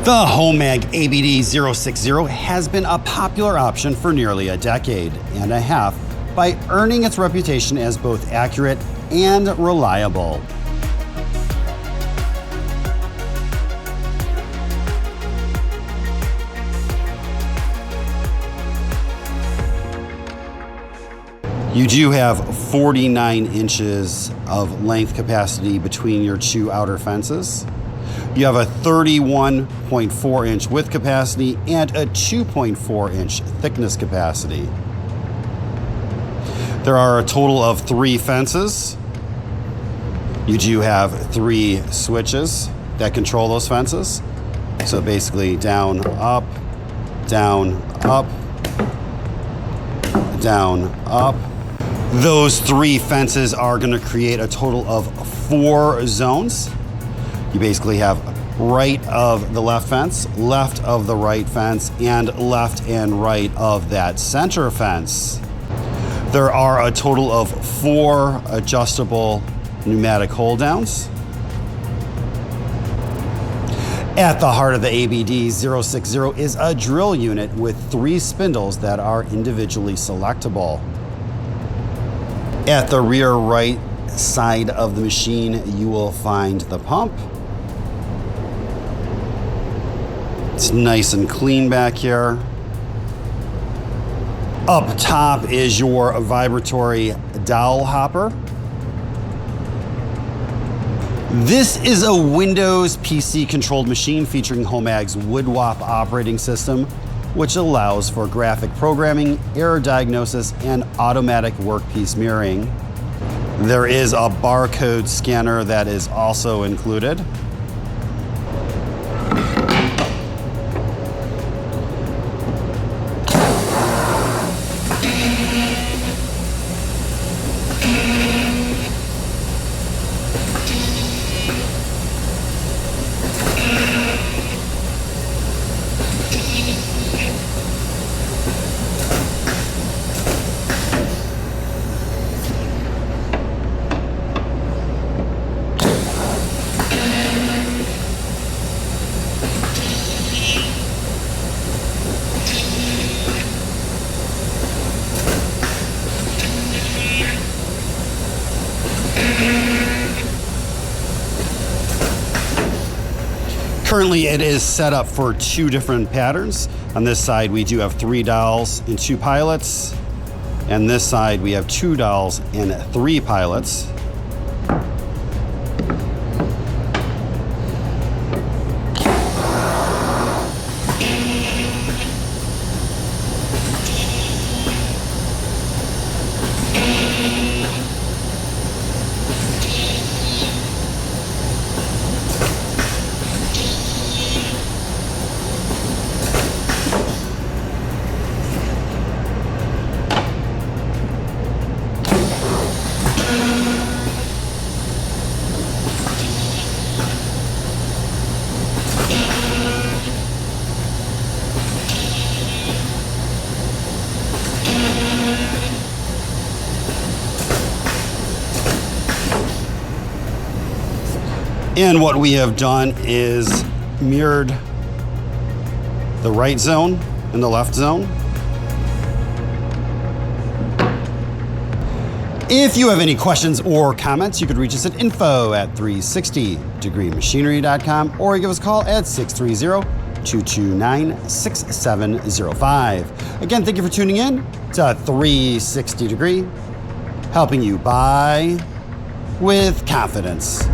The HOMAG ABD-060 has been a popular option for nearly a decade and a half by earning its reputation as both accurate and reliable. You do have 49 inches of length capacity between your two outer fences. You have a 31.4 inch width capacity and a 2.4 inch thickness capacity. There are a total of 3 fences. You do have 3 switches that control those fences. So basically down, up, down, up, down, up. Those 3 fences are going to create a total of 4 zones. You basically have right of the left fence, left of the right fence, and left and right of that center fence. There are a total of 4 adjustable pneumatic hold downs. At the heart of the ABD-060 is a drill unit with 3 spindles that are individually selectable. At the rear right side of the machine, you will find the pump. It's nice and clean back here. Up top is your vibratory dowel hopper. This is a Windows PC controlled machine featuring HOMAG's WoodWop operating system, which allows for graphic programming, error diagnosis, and automatic workpiece mirroring. There is a barcode scanner that is also included. Currently, it is set up for 2 different patterns. On this side, we do have 3 dowels and 2 pilots. And this side, we have 2 dowels and 3 pilots. And what we have done is mirrored the right zone and the left zone. If you have any questions or comments, you could reach us at info@360degreemachinery.com or give us a call at 630-229-6705. Again, thank you for tuning in to 360 Degree, helping you buy with confidence.